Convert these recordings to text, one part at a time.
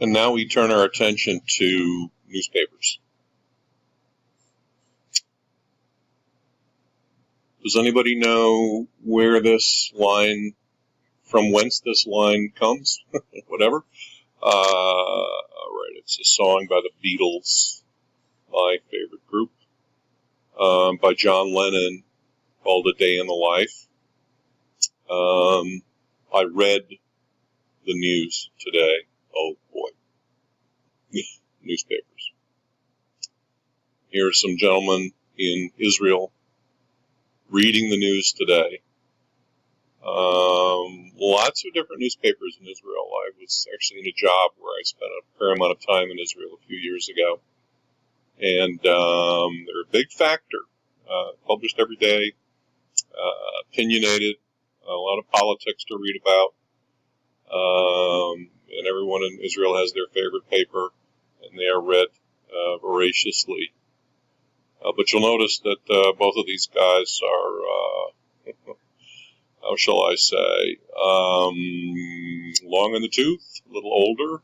And now we turn our attention to newspapers. Does anybody know where this line, from whence this line comes? Whatever. All right, it's a song by the Beatles, my favorite group, by John Lennon, called A Day in the Life. I read the news today. Oh boy. Newspapers. Here are some gentlemen in Israel reading the news today. Lots of different newspapers in Israel. I was actually in a job where I spent a fair amount of time in Israel a few years ago. And they're a big factor. Published every day, opinionated, a lot of politics to read about. And everyone in Israel has their favorite paper, and they are read voraciously. But you'll notice that both of these guys are, how shall I say, long in the tooth, a little older.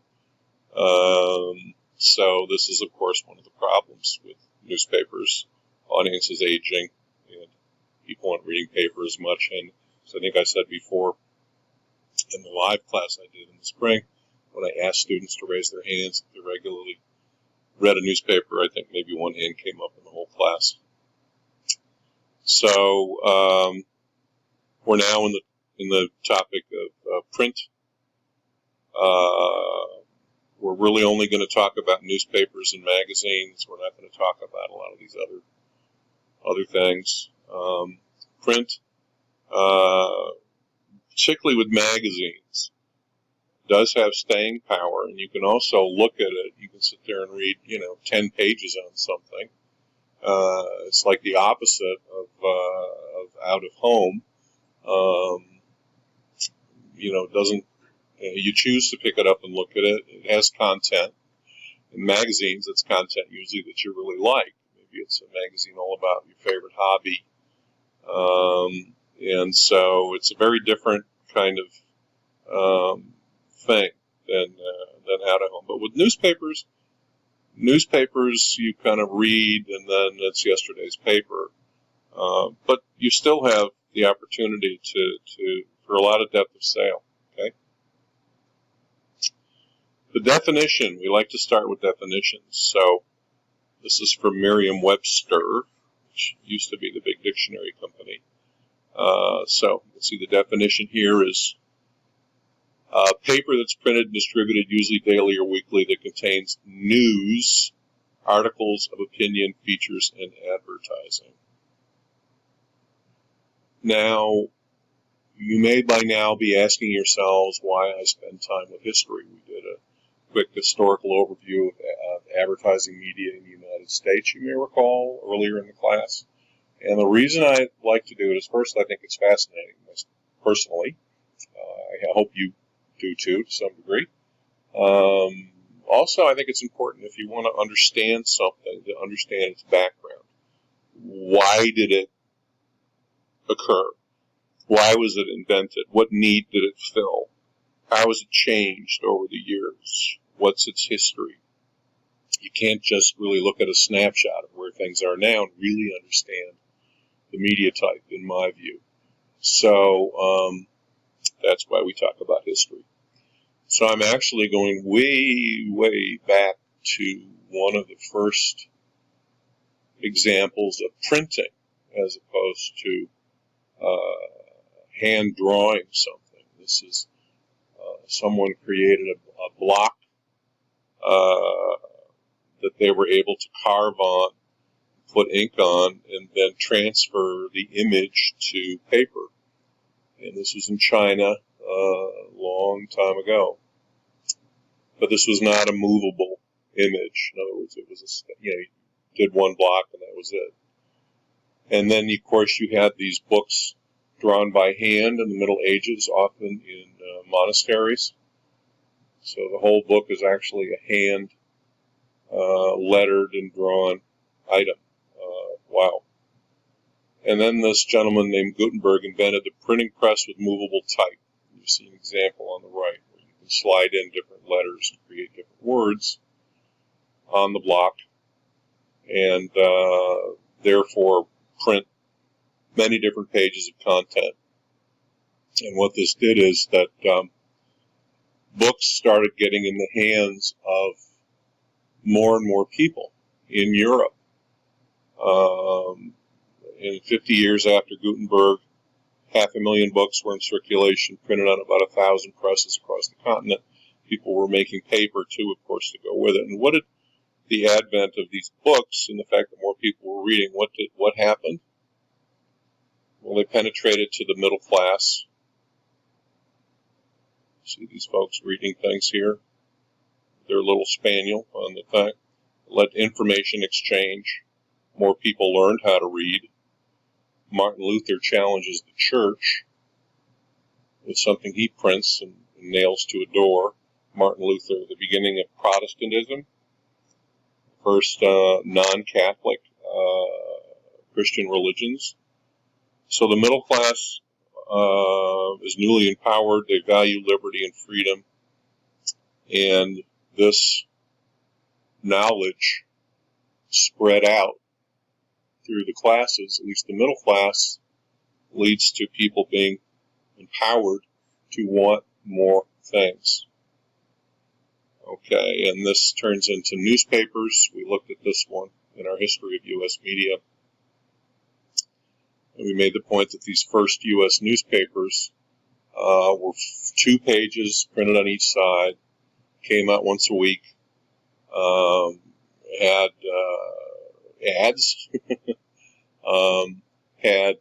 So this is, of course, one of the problems with newspapers. Audience is aging, and people aren't reading paper as much. And so I think I said before, in the live class I did in the spring, when I asked students to raise their hands if they regularly read a newspaper, I think maybe one hand came up in the whole class. So we're now in the topic of print. We're really only going to talk about newspapers and magazines. We're not going to talk about a lot of these other things. Print, particularly with magazines, does have staying power, and you can also look at it. You can sit there and read, 10 pages on something. It's like the opposite of out of home. Doesn't. You choose to pick it up and look at it. It has content. In magazines, it's content usually that you really like. Maybe it's a magazine all about your favorite hobby. And so it's a very different kind of thing than out of home. But with newspapers you kind of read, and then it's yesterday's paper. But you still have the opportunity for a lot of depth of sale. Okay. The definition, we like to start with definitions. So this is from Merriam-Webster, which used to be the big dictionary company. So you can see the definition here is paper that's printed and distributed usually daily or weekly that contains news, articles of opinion, features, and advertising. Now, you may by now be asking yourselves why I spend time with history. We did a quick historical overview of advertising media in the United States, you may recall, earlier in the class. And the reason I like to do it is, first, I think it's fascinating, personally. I hope you do, too, to some degree. Also, I think it's important, if you want to understand something, to understand its background. Why did it occur? Why was it invented? What need did it fill? How has it changed over the years? What's its history? You can't just really look at a snapshot of where things are now and really understand the media type, in my view. So that's why we talk about history. So I'm actually going way, way back to one of the first examples of printing as opposed to hand drawing something. This is someone created a block that they were able to carve on, put ink on, and then transfer the image to paper. And this was in China a long time ago. But this was not a movable image. In other words, it was you did one block and that was it. And then, of course, you had these books drawn by hand in the Middle Ages, often in monasteries. So the whole book is actually a hand lettered and drawn item. Wow. And then this gentleman named Gutenberg invented the printing press with movable type. You see an example on the right where you can slide in different letters to create different words on the block, and therefore print many different pages of content. And what this did is that books started getting in the hands of more and more people in Europe. In 50 years after Gutenberg, 500,000 books were in circulation, printed on about 1,000 presses across the continent. People were making paper, too, of course, to go with it. And what did the advent of these books and the fact that more people were reading, what happened? Well, they penetrated to the middle class. See these folks reading things here? Their little spaniel on the thing. Let information exchange. More people learned how to read. Martin Luther challenges the church with something he prints and nails to a door. Martin Luther, the beginning of Protestantism, first non-Catholic Christian religions. So the middle class is newly empowered. They value liberty and freedom. And this knowledge spread out through the classes, at least the middle class, leads to people being empowered to want more things. Okay, and this turns into newspapers. We looked at this one in our history of U.S. media. And we made the point that these first U.S. newspapers were 2 pages printed on each side, came out once a week, had ads, had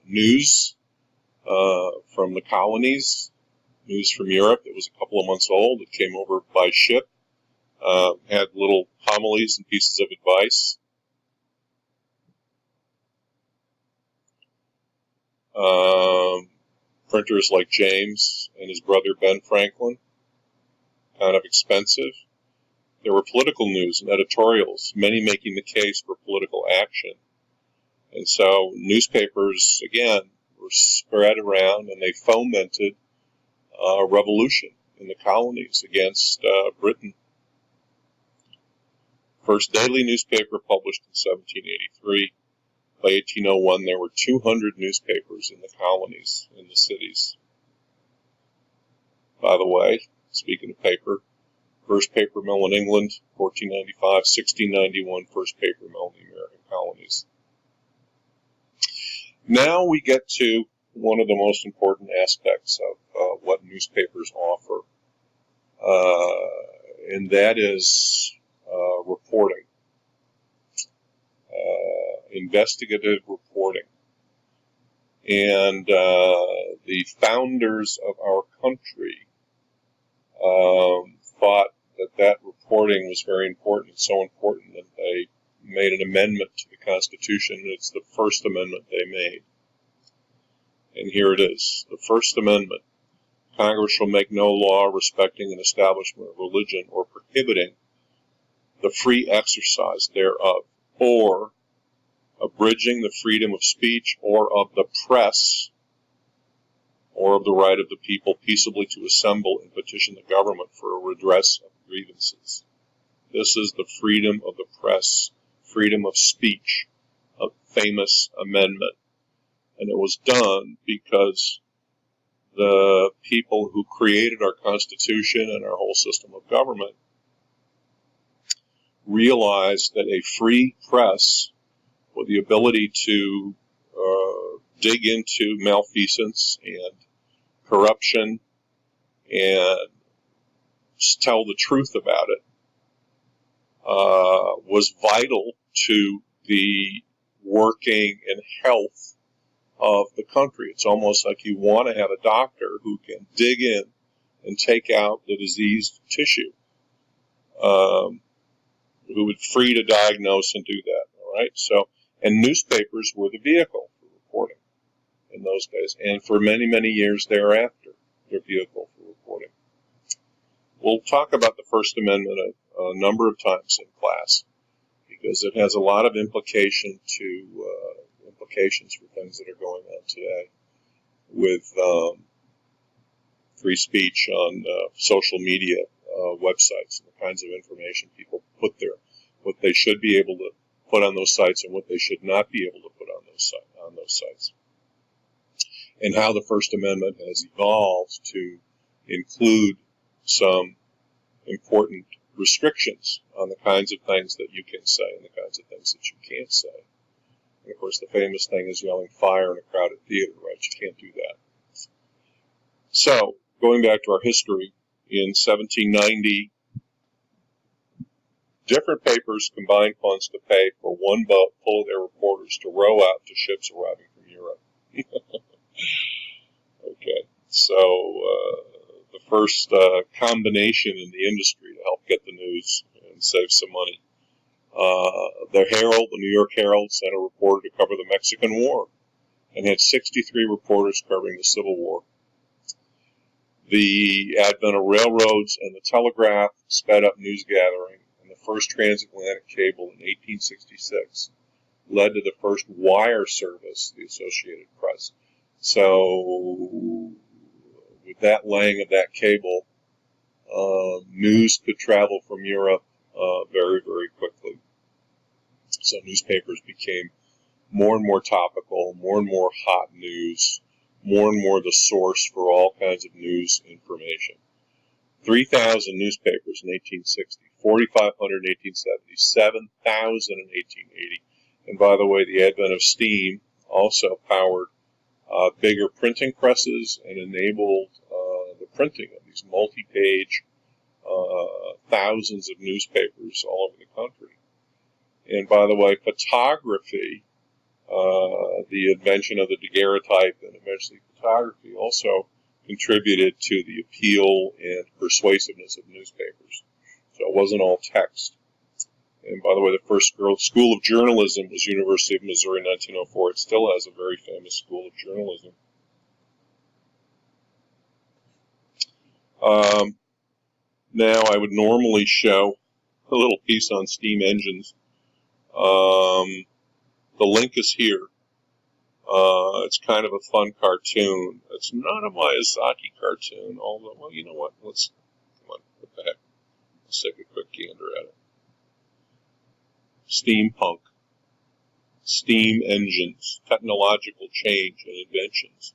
news from the colonies, news from Europe that was a couple of months old. It came over by ship, had little homilies and pieces of advice. Printers like James and his brother Ben Franklin, kind of expensive. There were political news and editorials, many making the case for political action. And so newspapers, again, were spread around, and they fomented a revolution in the colonies against Britain. First daily newspaper published in 1783. By 1801, there were 200 newspapers in the colonies, in the cities. By the way, speaking of paper, first paper mill in England, 1495, 1691, first paper mill in the American colonies. Now we get to one of the most important aspects of what newspapers offer, and that is reporting. Investigative reporting. And the founders of our country thought that reporting was very important, so important that they made an amendment to the Constitution. It's the First Amendment they made. And here it is, the First Amendment. Congress shall make no law respecting an establishment of religion or prohibiting the free exercise thereof, or abridging the freedom of speech or of the press, or of the right of the people peaceably to assemble and petition the government for a redress of grievances. This is the freedom of the press, freedom of speech, a famous amendment. And it was done because the people who created our Constitution and our whole system of government realized that a free press with the ability to dig into malfeasance and corruption and tell the truth about it was vital to the working and health of the country. It's almost like you want to have a doctor who can dig in and take out the diseased tissue, who would free to diagnose and do that. All right, so. And newspapers were the vehicle for reporting in those days, and for many, many years thereafter, their vehicle for reporting. We'll talk about the First Amendment a number of times in class, because it has a lot of implications for things that are going on today with free speech on social media websites and the kinds of information people put there, what they should be able to put on those sites and what they should not be able to put on those sites, and how the First Amendment has evolved to include some important restrictions on the kinds of things that you can say and the kinds of things that you can't say. And of course, the famous thing is yelling fire in a crowded theater, right? You can't do that. So, going back to our history, in 1790, different papers combined funds to pay for one boat full of their reporters to row out to ships arriving from Europe. Okay, so the first combination in the industry to help get the news and save some money. The Herald, the New York Herald, sent a reporter to cover the Mexican War and had 63 reporters covering the Civil War. The advent of railroads and the telegraph sped up news gathering, and the first transatlantic cable in 1866 led to the first wire service, the Associated Press. So, with that laying of that cable, news could travel from Europe very, very quickly. So newspapers became more and more topical, more and more hot news, more and more the source for all kinds of news information. 3,000 newspapers in 1860, 4,500 in 1870, 7,000 in 1880. And by the way, the advent of steam also powered bigger printing presses and enabled the printing of these multi-page thousands of newspapers all over the country. And by the way, photography, the invention of the daguerreotype and eventually photography also contributed to the appeal and persuasiveness of newspapers. So it wasn't all text. And by the way, the first school of journalism was University of Missouri in 1904. It still has a very famous school of journalism. Now I would normally show a little piece on steam engines. The link is here. It's kind of a fun cartoon. It's not a Miyazaki cartoon, although, well, you know what? Come on, what the heck? Let's take a quick gander at it. Steampunk, steam engines, technological change and inventions.